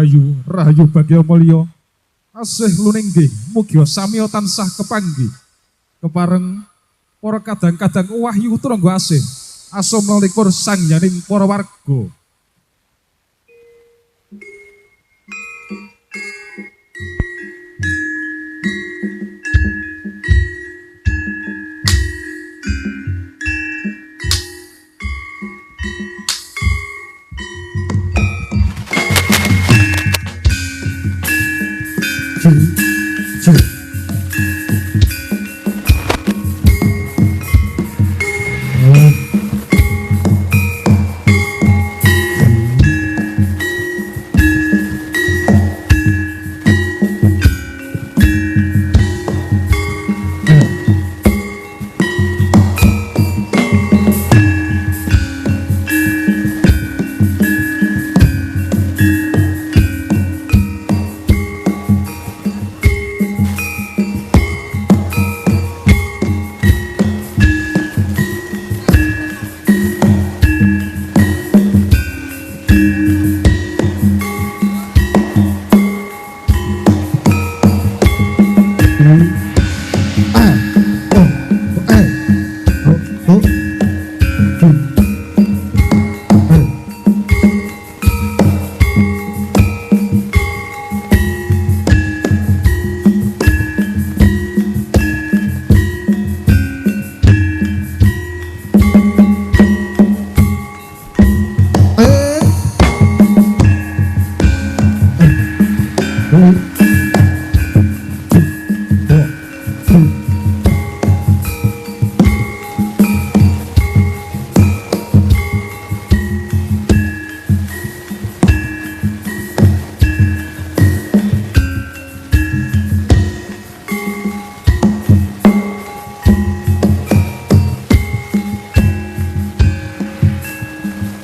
rahayu, rahayu bagya mulya. Asih luninggih mugi sami tansah kepanggih. Kepareng para kadang-kadang wahyu turangga asih. Asum melikur sangyaning para warga.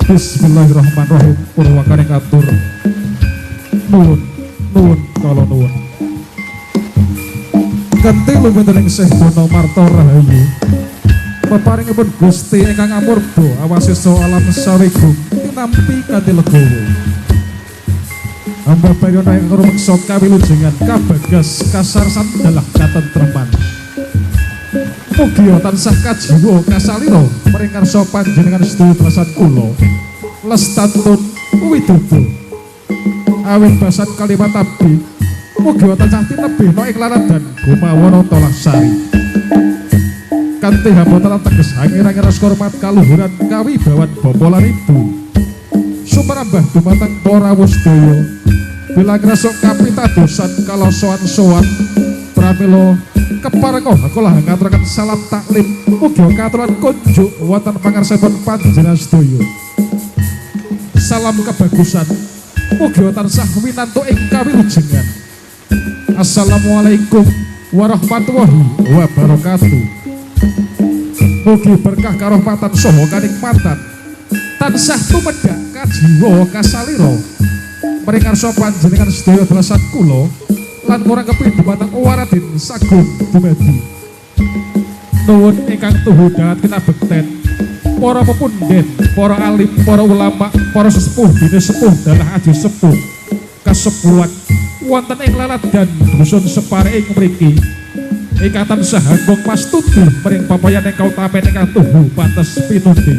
Bismillahirrahmanirrahim. Purwakane katur nuwun kala nuwun. Kanthi lumantar ing Sih Dono Marta Rahayu. Peparingipun Gusti ingkang amurba awasesa alam sawigung tinampi kanthi legawa. Hamba bayana ing rumeksa kawilujengan kabagas kasarsan dalah katentreman. Mugi tansah kajiwa kasalira maring ngarsa panjenengan sedaya belasan kula. Lestantun widodo awit basan kalimat abdi mugi tansah tinebihna ing laradan gumawana Talasari kanthi hamba talah teges angir-angir hormat kaluhuran kawibawan bapa lan ibu sumerambah dumateng para wisdaya bilang rasa kapitadosan kala sowan-sowan pramila keparenga kula ngaturaken salam taklim mugi katuran kunjuk wonten pangarsanipun panjenengan sedaya. Salam kebagusan mugi tansah winantu ing kawilujengan. Assalamualaikum warahmatullahi wabarakatuh. Mugi berkah karahmatan saha kanikmatan tansah tumedhak kajiwa kasalira maring ngarsa panjenengan sedaya belasan kula lan kurang keping dumateng waradin sagung dumadi. Nuwun ingkang tuhu dahat kinabekten para pepunden, para alim, para ulama, para sesepuh dene sepuh dalah aji sepuh kasepuluhan wonten ing laladan dusun Separe ing mriki ingkang tansah anggung pastuti maring papayan ingkang utami ingkang tuhu pantes pinundi.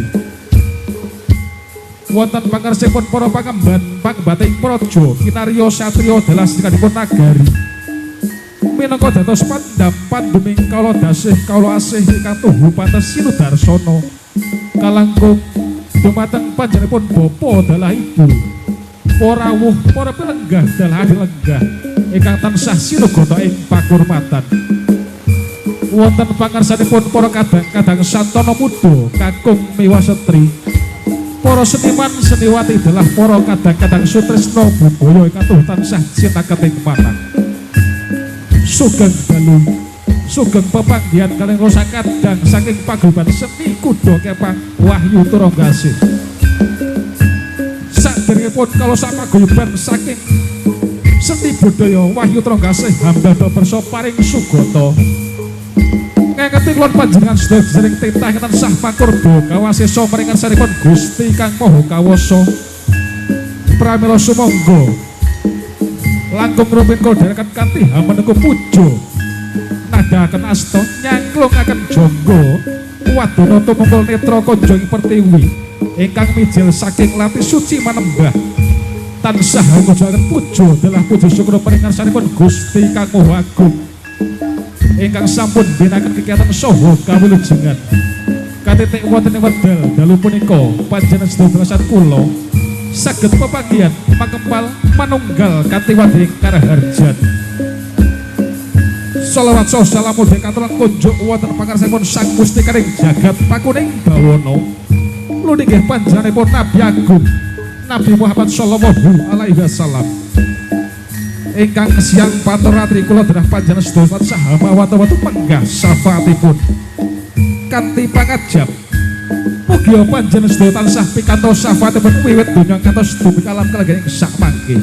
Wonten pangarsipun para pangemban pangbating praja kinarya satriya dalah sedherekipun nagari minangka dados pandhap panduming kala dasih kala asih ingkang tuhu pantes sinudarsana kalangkung dumateng panjenenganipun bapa dalah ibu para rawuh para pilenggah dalah adilenggah ingkang tansah sinugata ing pakurmatan wonten pangarsanipun para kadang-kadang santana muda kakung miwasetri para seniman seniwati dalah para kadang-kadang sutresna budaya ingkang tuh tansah cinakating manah sugeng dalu sugeng pepanggihan kalih rasa kadang saking paguyuban seni kuda kepang Wahyu Turanggasih. Saderengipun kala sapaguyuban saking seni budaya Wahyu Turanggasih hamba perso paring sugata ngangeti kulon panjenengan sedaya sering titah tansah pakurba kawasesa maring ngarsanipun Gusti Kang Maha Kawasa pramila sumangga langkung rumin koderakan kanthi hameneku pujo nadahaken asta nyangklungaken jangga wadana tumungkul netra kanja ing pertiwi ingkang mijil saking lati suci manembah tansah ngujaken pujo dalah puji syukur paringarsanipun Gusti Kang Maha Agung ingkang sampun binaken kegiatan saha kawilujengan katitik wonten ing wekdal dalu punika panjenengan sedherek kula saged pepagian makempal manunggal kanthi wading karaharjan shalawat salam mugi katuran kunjuk wonten pangarsanipun Sang Gusti Karing jagat pakuning bawana nulinggih panjenenganipun Nabi Agung Nabi Muhammad sallallahu alaihi wasallam ingkang siang paturatri kula derah panjenengan sedaya saha watu-watu penggah syafaatipun kanthi pangajab mugi panjenengan sedaya tansah pikantos syafaatipun wiwit donya ngantos dumugi alam kalengganing sak mangke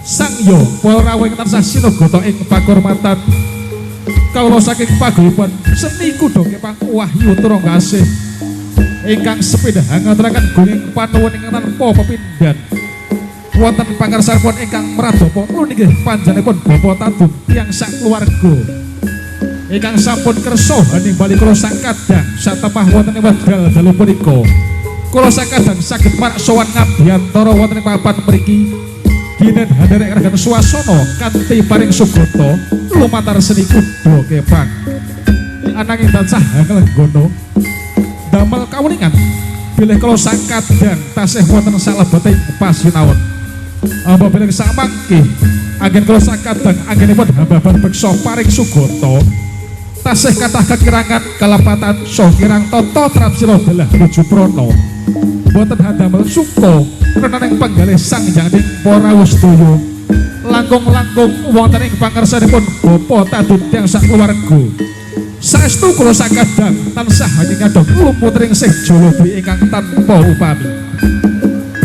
sang yo para rawuh tansah sinagata ing pakurmatan kawula saking paguyuban seni kuda kepang wahyu turangga asih ingkang sepeda ngaturaken gunging panuwun ing tanpa pepindhan wonten pangarsanipun ingkang mradhapa nulinggih panjenenganipun Bapak Tadung tiyang sak keluarga ingkang sampun kersa ningali kula sakadang satepah wonten ing wekdal dalu punika kula sakadang saged marsowan ngabiyantara wonten ing papan mriki ginen haderek ragan swasana kanthi paring sugata lumantar seni kuda kepang ananging tansah anglenggana damel kawuningan bilih kula sakadang tasih wonten salebeting pasinaon apabila samangke anggen kula sakadang anggenipun hambaban beksa paring sugata tasih kathah kekirangan kalepatan saha kirang tata trapsira dalah nuju prana boten hadamel suka renaning panggalih sang jangning para sedaya langkung-langkung wonten ing pangersanipun Bapak Tadung tiyang sak keluarga saestu kula sakadang tansah nyadong lumutring sih jolodri ingkang tanpa upami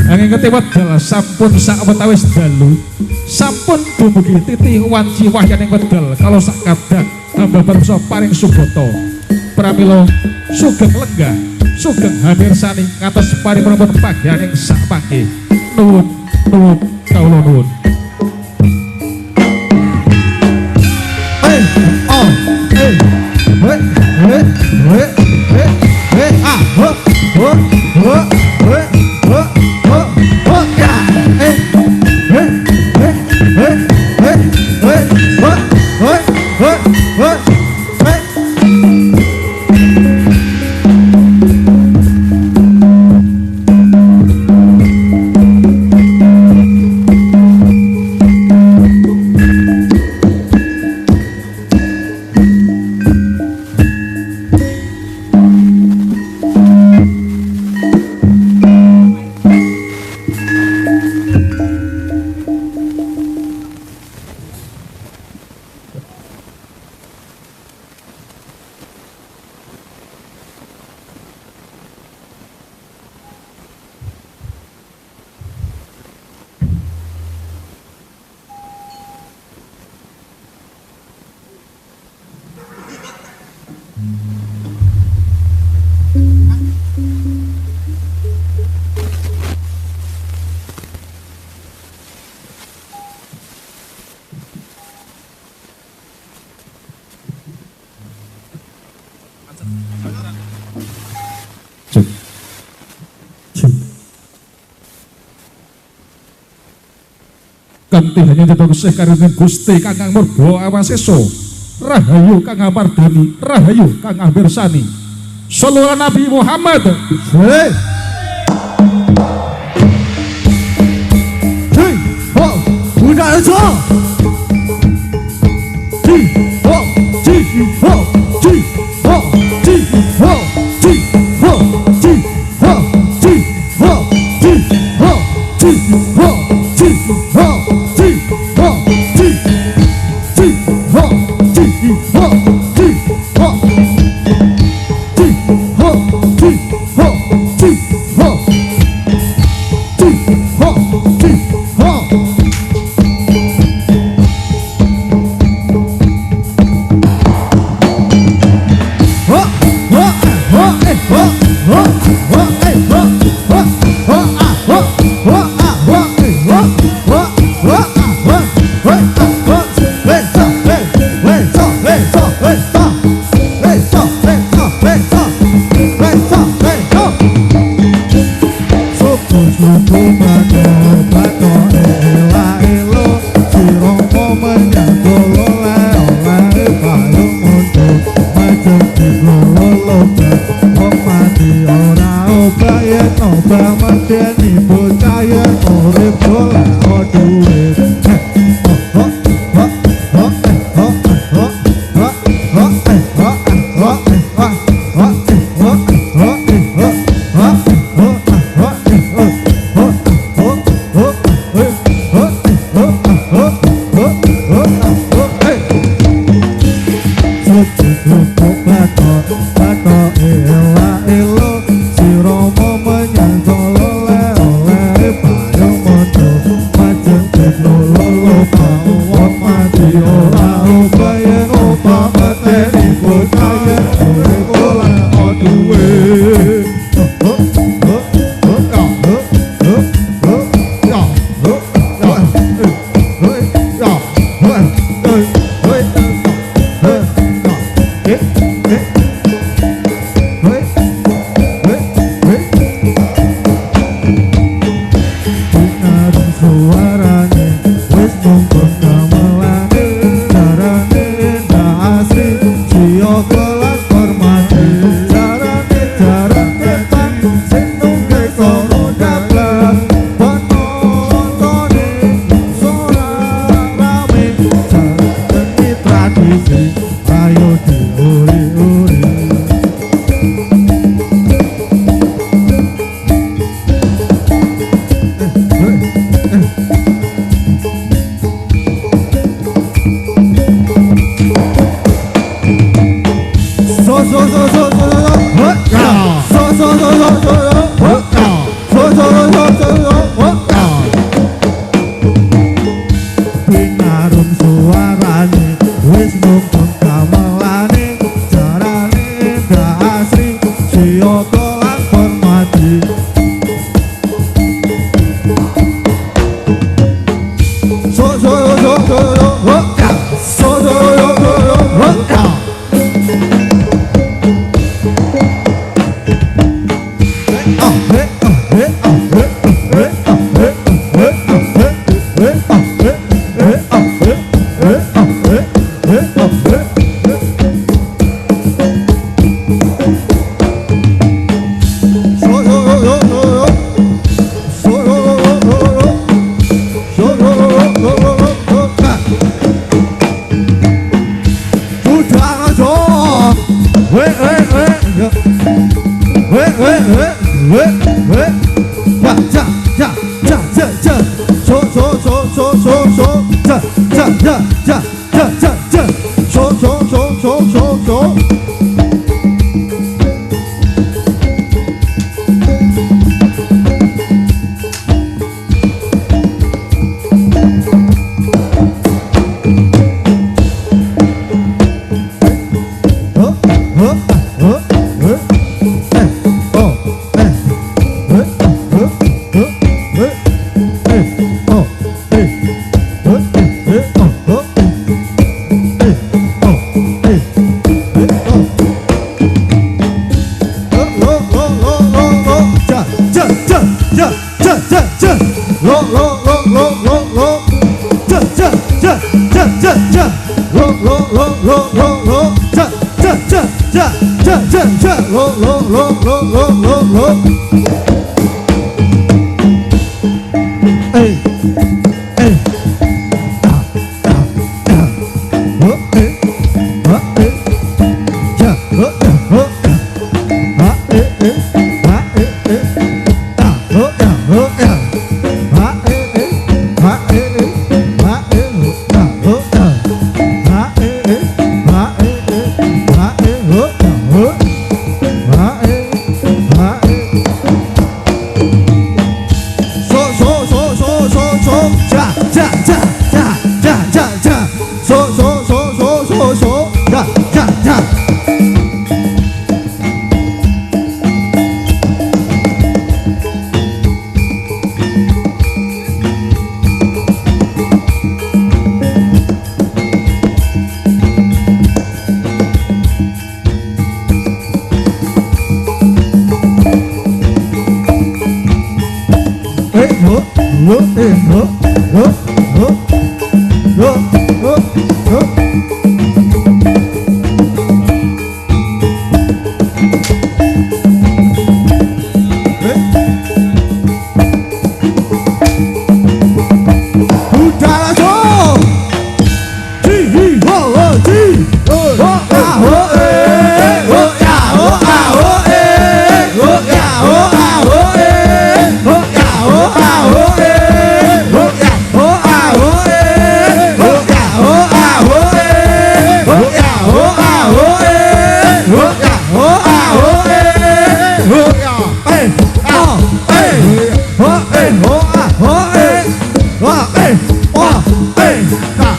angin ketiwat dalah sampun sawetawis dalu sampun dumugi titih wanci wahyaning wedal kalau sakadang hamba bangsa paring sugata pramila sugeng lenggah sugeng hamirsani ngatos paripun pagyaning sak mangke nuwun kawula nuwun kanthi hanya jatuh kesih karuning Gusti Kang Murba Awasesa rahayu Kang Mardani rahayu Kang Mirsani sallallahu Nabi Muhammad budak aja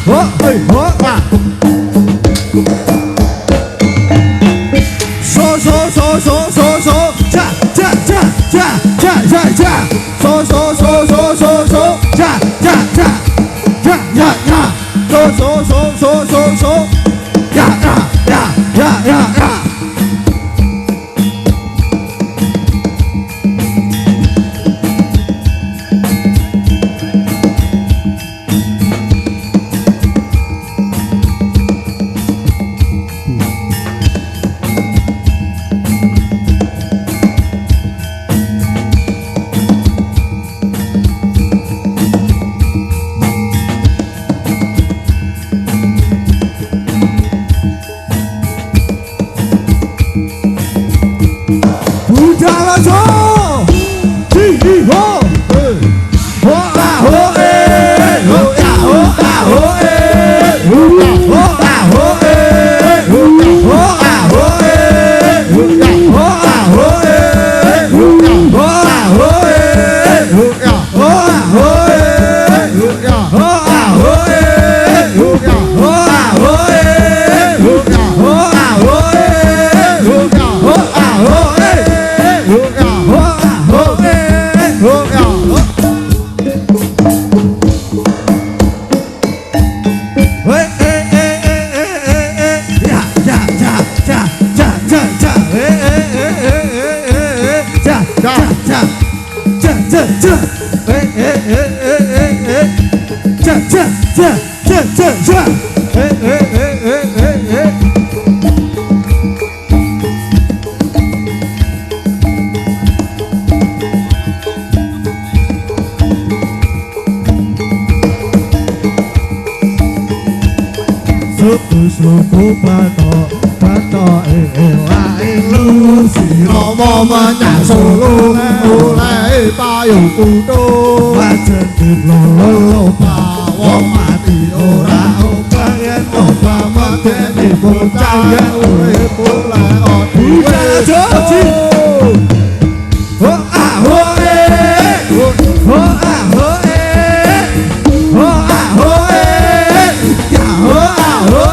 hô ơi hô à số số số số số số cha cha cha cha cha cha cha số số số số số số cha cha cha cha cha cha số số số số số số cha cha cha cha cha cha suku pato lu si romo menyang solo oleh payung kudu wajen lolo wong mati ora obah yen obah mateni bocah yen urip oleh odiwe joji ho ah ho ho ah ho ho ah ho ya ho ah ho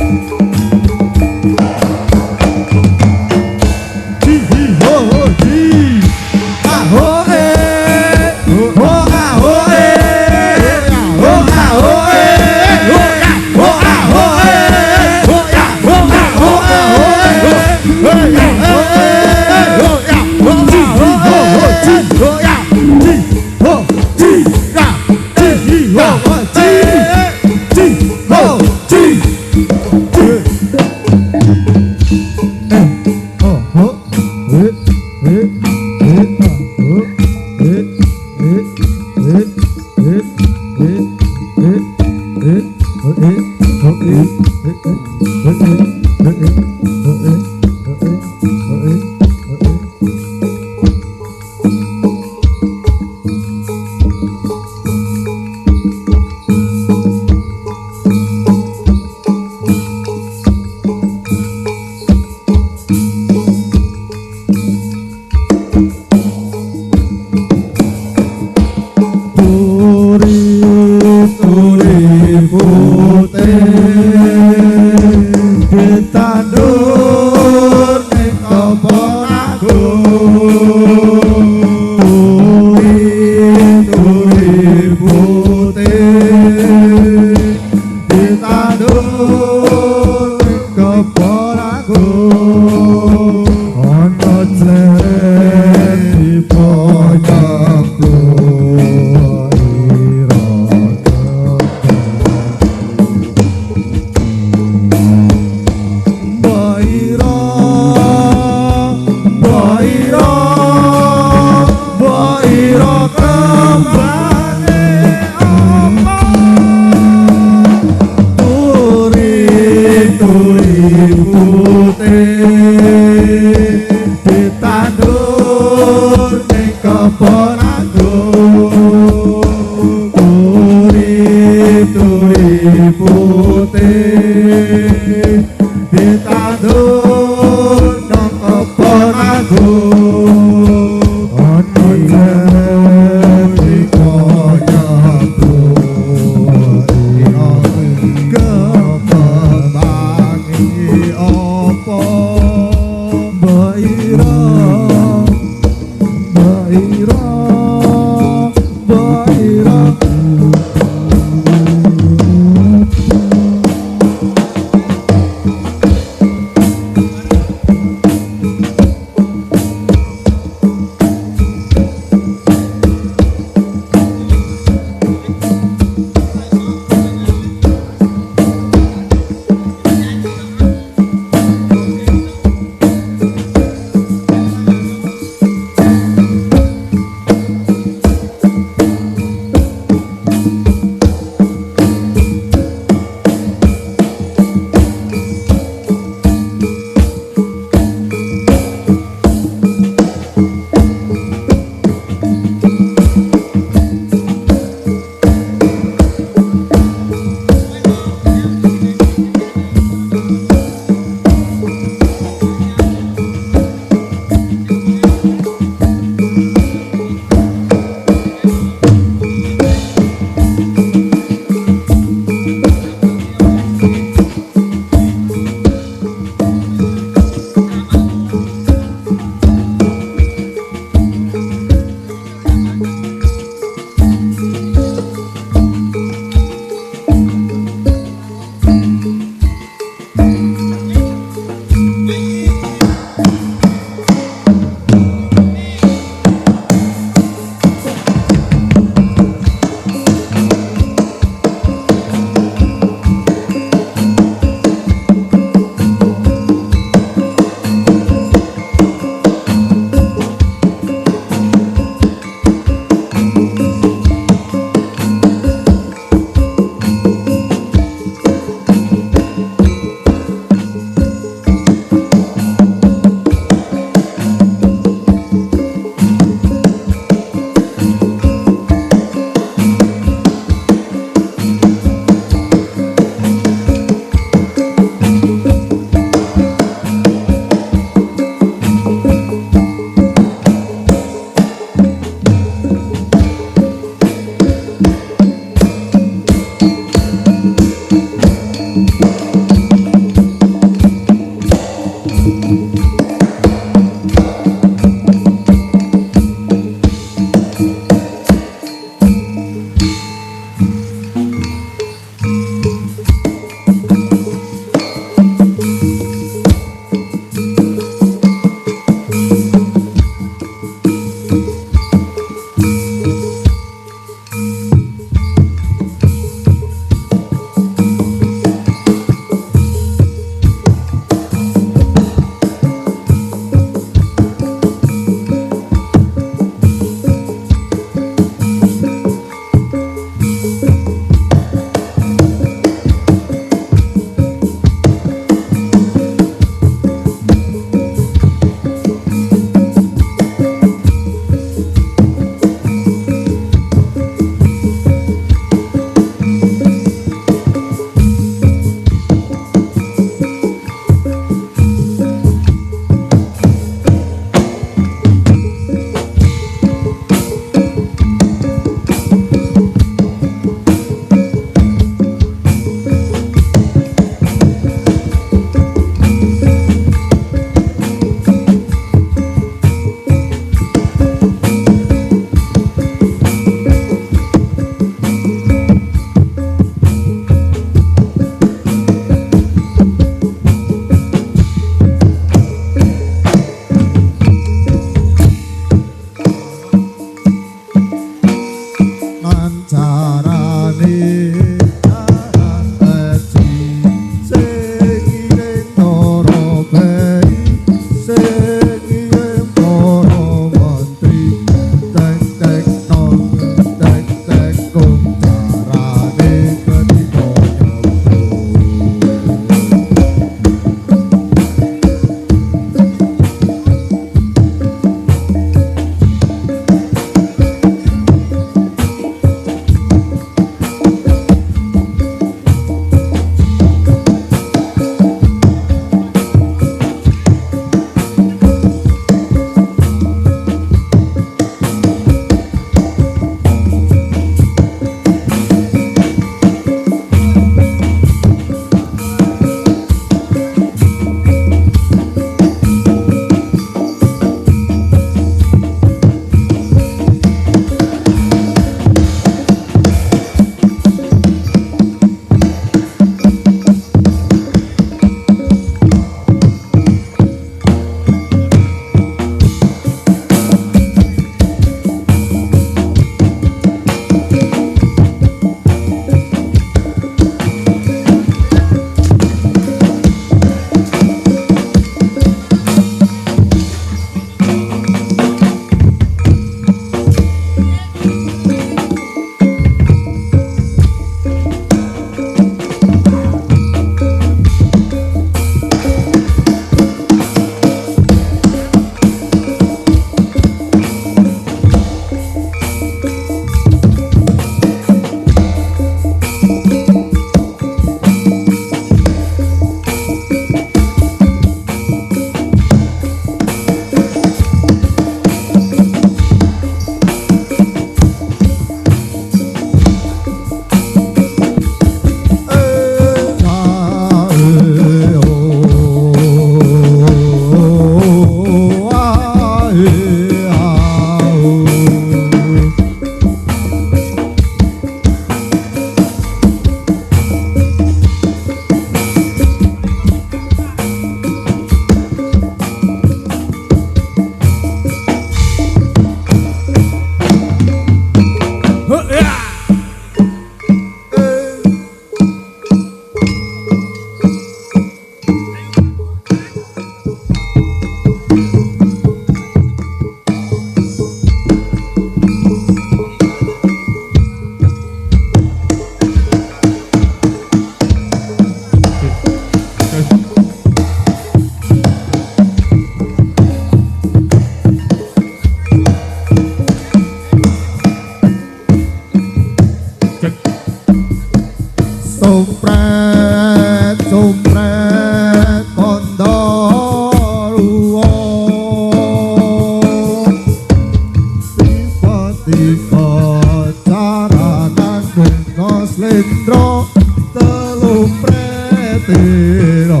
Indra telu pretira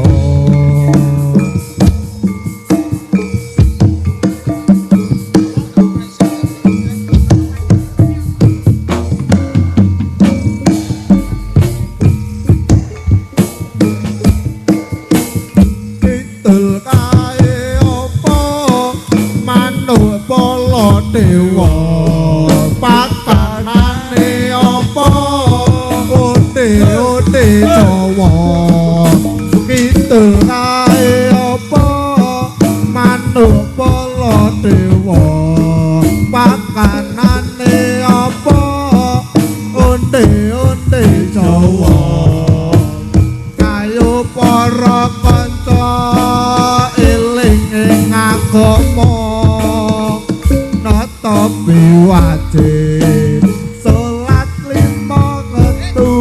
Kidul kae apa manuk pala dewa pakanane apa ote Jawa Kidul kae apa manuk pala dewa pakanane apa ote Jawa kayo para kanca eling ing agama nata biwaje salat lima wektu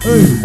Hey.